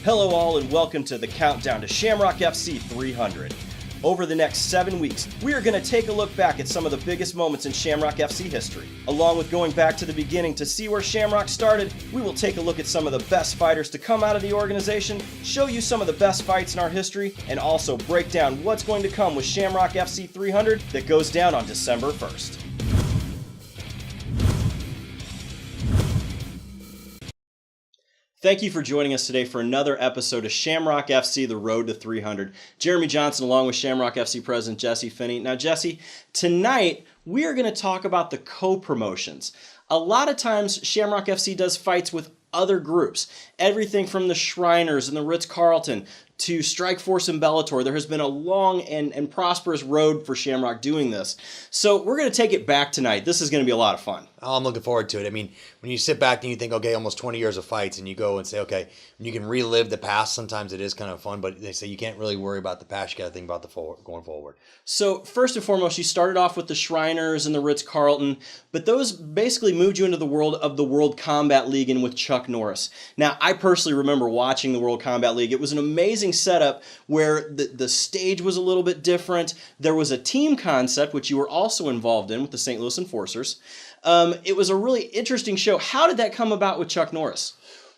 Hello all and welcome to the countdown to Shamrock FC 300. Over the next 7 weeks, we are going to take a look back at some of the biggest moments in Shamrock FC history. Along with going back to the beginning to see where Shamrock started, we will take a look at some of the best fighters to come out of the organization, show you some of the best fights in our history, and also break down what's going to come with Shamrock FC 300 that goes down on December 1st. Thank you for joining us today for another episode of Shamrock FC, The Road to 300. Jeremy Johnson along with Shamrock FC President Jesse Finney. Now Jesse, tonight we are going to talk about the co-promotions. A lot of times Shamrock FC does fights with other groups. Everything from the Shriners and the Ritz-Carlton to Strikeforce and Bellator. There has been a long and prosperous road for Shamrock doing this. So we're going to take it back tonight. This is going to be a lot of fun. Oh, I'm looking forward to it. I mean, when you sit back and you think, okay, almost 20 years of fights, and you go and say, okay, when you can relive the past, sometimes it is kind of fun, but they say you can't really worry about the past, you got to think about the going forward. So first and foremost, you started off with the Shriners and the Ritz-Carlton, but those basically moved you into the world of the World Combat League and with Chuck Norris. Now, I personally remember watching the World Combat League. It was an amazing setup where the stage was a little bit different. There was a team concept, which you were also involved in with the St. Louis Enforcers. It was a really interesting show. How did that come about with Chuck Norris?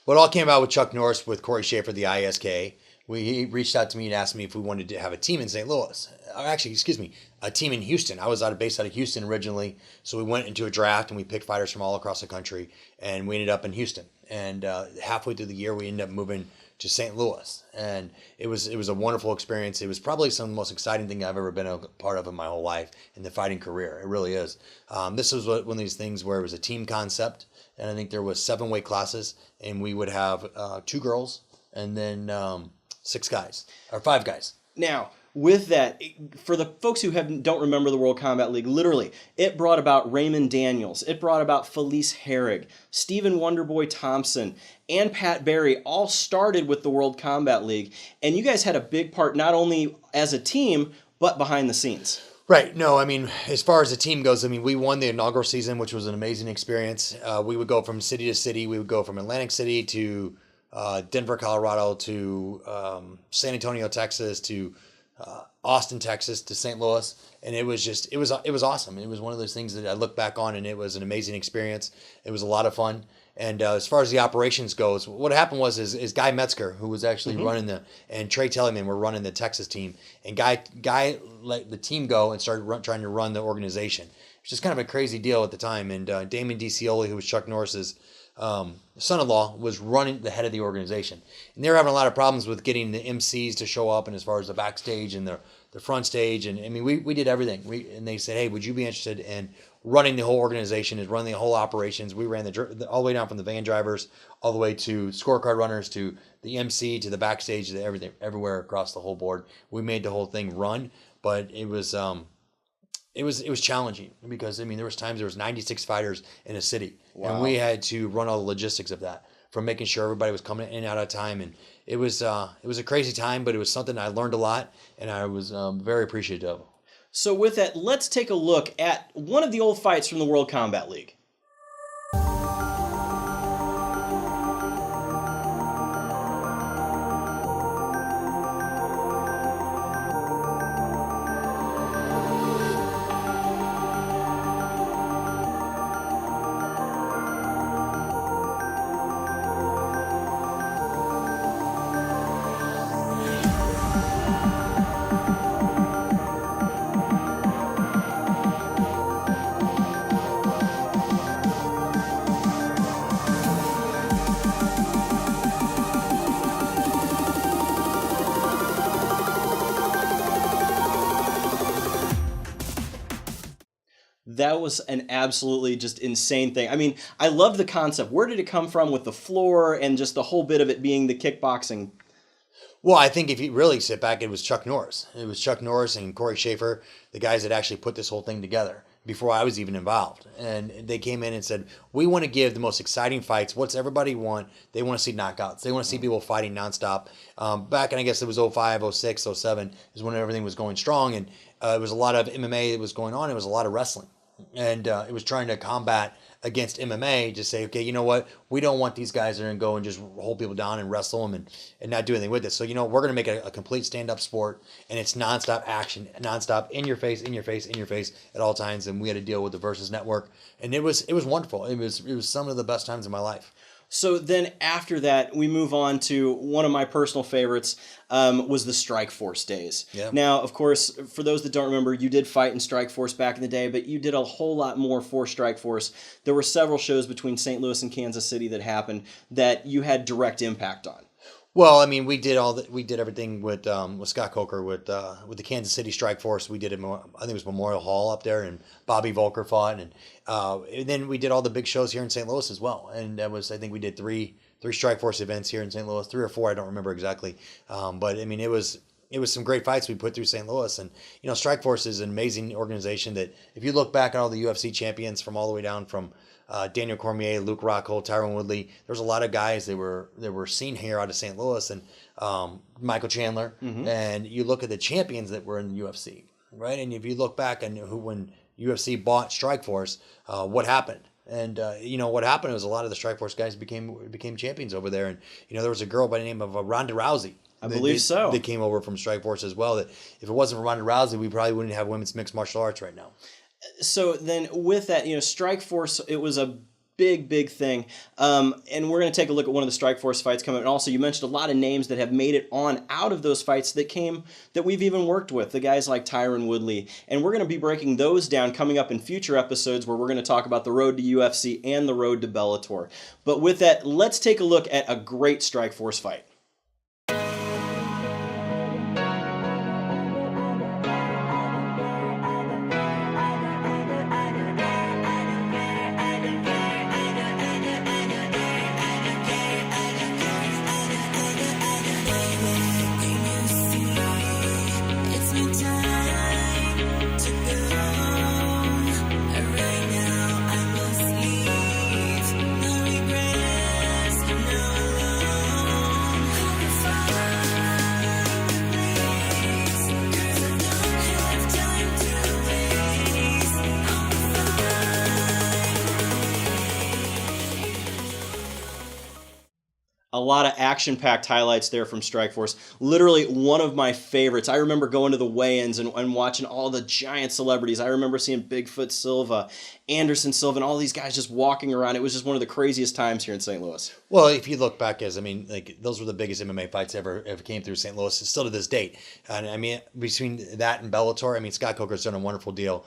Well, it all came about with Chuck Norris, with Corey Schaefer, the ISK. He reached out to me and asked me if we wanted to have a team in St. Louis. A team in Houston. I was based out of Houston originally, so we went into a draft and we picked fighters from all across the country, and we ended up in Houston. And halfway through the year, we ended up moving to St. Louis, and it was a wonderful experience. It was probably some of the most exciting thing I've ever been a part of in my whole life in the fighting career. It really is. This was one of these things where it was a team concept, and I think there was 7 weight classes, and we would have 2 girls and then 6 guys or 5 guys. Now, with that, for the folks who don't remember the World Combat League, literally, it brought about Raymond Daniels, it brought about Felice Herrig, Stephen Wonderboy Thompson, and Pat Barry all started with the World Combat League, and you guys had a big part not only as a team, but behind the scenes. Right. No, I mean, as far as the team goes, I mean, we won the inaugural season, which was an amazing experience. We would go from city to city. We would go from Atlantic City to Denver, Colorado, to San Antonio, Texas, to Austin, Texas, to St. Louis, and it was awesome. It was one of those things that I look back on, and it was an amazing experience. It was a lot of fun. And as far as the operations goes, what happened was is Guy Metzger, who was actually running and Trey Tellyman were running the Texas team, and Guy let the team go and started trying to run the organization. It was just kind of a crazy deal at the time. And Damon DiCioli, who was Chuck Norris's son-in-law, was running the head of the organization, and they were having a lot of problems with getting the MCs to show up, and as far as the backstage and the front stage, and I mean we did everything. And they said, hey, would you be interested in running the whole organization and running the whole operations? We ran all the way down from the van drivers all the way to scorecard runners to the MC to the backstage to everything, everywhere across the whole board. We made the whole thing run, but it was challenging because, I mean, there was 96 fighters in a city. Wow. And we had to run all the logistics of that, from making sure everybody was coming in and out of time. And it was a crazy time, but it was something I learned a lot, and I was very appreciative of. So with that, let's take a look at one of the old fights from the World Combat League. That was an absolutely just insane thing. I mean, I love the concept. Where did it come from with the floor and just the whole bit of it being the kickboxing? Well, I think if you really sit back, it was Chuck Norris. It was Chuck Norris and Corey Schaefer, the guys that actually put this whole thing together before I was even involved. And they came in and said, we want to give the most exciting fights. What's everybody want? They want to see knockouts. They want to see people fighting nonstop. Back in, I guess it was 05, 06, 07 is when everything was going strong. And it was a lot of MMA that was going on. It was a lot of wrestling. And it was trying to combat against MMA, just say, okay, you know what? We don't want these guys that are going to go and just hold people down and wrestle them and not do anything with it. So, we're going to make it a complete stand-up sport, and it's nonstop action, nonstop in your face, in your face, in your face at all times. And we had to deal with the Versus Network, and it was wonderful. It was some of the best times of my life. So then after that, we move on to one of my personal favorites, was the Strike Force days. Yeah. Now, of course, for those that don't remember, you did fight in Strike Force back in the day, but you did a whole lot more for Strike Force. There were several shows between St. Louis and Kansas City that happened that you had direct impact on. Well, I mean, we did everything with Scott Coker with the Kansas City Strike Force. We did it. I think it was Memorial Hall up there, and Bobby Volker fought, and then we did all the big shows here in St. Louis as well. And I think we did three Strike Force events here in St. Louis, 3 or 4, I don't remember exactly. But I mean, it was some great fights we put through St. Louis, and Strike Force is an amazing organization that if you look back at all the UFC champions from all the way down from Daniel Cormier, Luke Rockhold, Tyron Woodley. There's a lot of guys that were seen here out of St. Louis, and Michael Chandler. Mm-hmm. And you look at the champions that were in the UFC, right? And if you look back and when UFC bought Strikeforce, what happened? And what happened was a lot of the Strikeforce guys became champions over there. And there was a girl by the name of Ronda Rousey. I believe so. That came over from Strikeforce as well. That if it wasn't for Ronda Rousey, we probably wouldn't have women's mixed martial arts right now. So then with that, Strike Force, it was a big thing. And we're going to take a look at one of the Strike Force fights coming up. And also, you mentioned a lot of names that have made it on out of those fights that we've even worked with, the guys like Tyron Woodley. And we're going to be breaking those down coming up in future episodes where we're going to talk about the road to UFC and the road to Bellator. But with that, let's take a look at a great Strike Force fight. A lot of action-packed highlights there from Strikeforce. Literally one of my favorites. I remember going to the weigh-ins and watching all the giant celebrities. I remember seeing Bigfoot Silva, Anderson Silva, and all these guys just walking around. It was just one of the craziest times here in St. Louis. Well, if you look back, those were the biggest MMA fights ever came through St. Louis, still to this date. And I mean, between that and Bellator, Scott Coker's done a wonderful deal.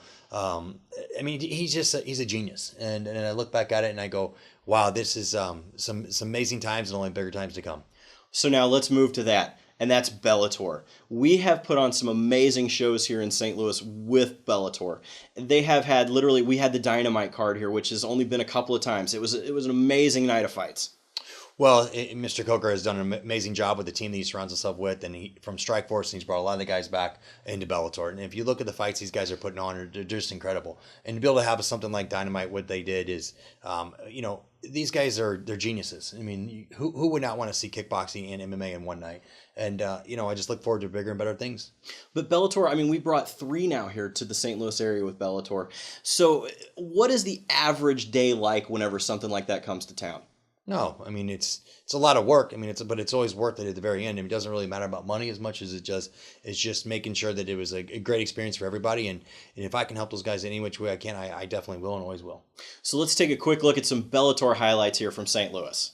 He's a genius. And I look back at it and I go, wow, this is some amazing times and only bigger times to come. So now let's move to that, and that's Bellator. We have put on some amazing shows here in St. Louis with Bellator. They have had, we had the Dynamite card here, which has only been a couple of times. It was an amazing night of fights. Well, Mr. Coker has done an amazing job with the team that he surrounds himself with, and from Strikeforce, and he's brought a lot of the guys back into Bellator. And if you look at the fights these guys are putting on, they're just incredible. And to be able to have something like Dynamite, what they did is, these guys they're geniuses. Who would not want to see kickboxing and MMA in one night? And, I just look forward to bigger and better things. But Bellator, we brought 3 now here to the St. Louis area with Bellator. So what is the average day like whenever something like that comes to town? No, it's a lot of work. But it's always worth it at the very end. It doesn't really matter about money as much as it's just making sure that it was a great experience for everybody. And if I can help those guys any which way I can, I definitely will and always will. So let's take a quick look at some Bellator highlights here from St. Louis.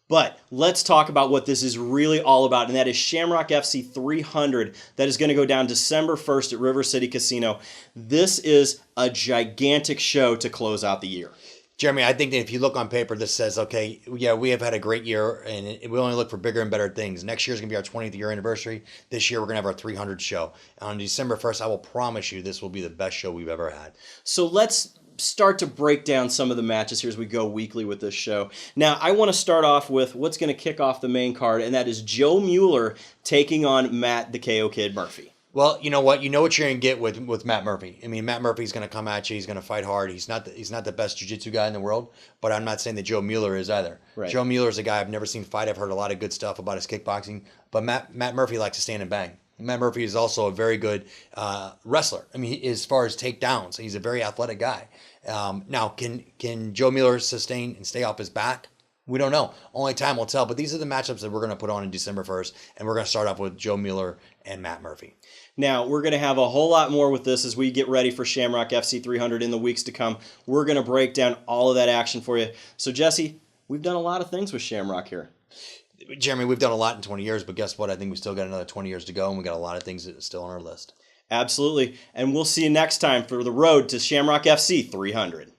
But let's talk about what this is really all about, and that is Shamrock FC 300 that is going to go down December 1st at River City Casino. This is a gigantic show to close out the year. Jeremy, I think that if you look on paper, this says, okay, yeah, we have had a great year, and we only look for bigger and better things. Next year is going to be our 20th year anniversary. This year, we're going to have our 300th show. On December 1st, I will promise you this will be the best show we've ever had. So let's start to break down some of the matches here as we go weekly with this show. Now, I want to start off with what's going to kick off the main card, and that is Joe Mueller taking on Matt the KO Kid Murphy. Well, you know what? You know what you're going to get with Matt Murphy. I mean, Matt Murphy's going to come at you. He's going to fight hard. He's not the best jiu-jitsu guy in the world, but I'm not saying that Joe Mueller is either. Right. Joe Mueller is a guy I've never seen fight. I've heard a lot of good stuff about his kickboxing, but Matt Murphy likes to stand and bang. Matt Murphy is also a very good wrestler. I mean, as far as takedowns, he's a very athletic guy. Now, can Joe Mueller sustain and stay off his back? We don't know. Only time will tell. But these are the matchups that we're going to put on in December 1st, and we're going to start off with Joe Mueller and Matt Murphy. Now, we're going to have a whole lot more with this as we get ready for Shamrock FC 300 in the weeks to come. We're going to break down all of that action for you. So, Jesse, we've done a lot of things with Shamrock here. Jeremy, we've done a lot in 20 years, but guess what? I think we still got another 20 years to go, and we got a lot of things that are still on our list. Absolutely. And we'll see you next time for the road to Shamrock FC 300.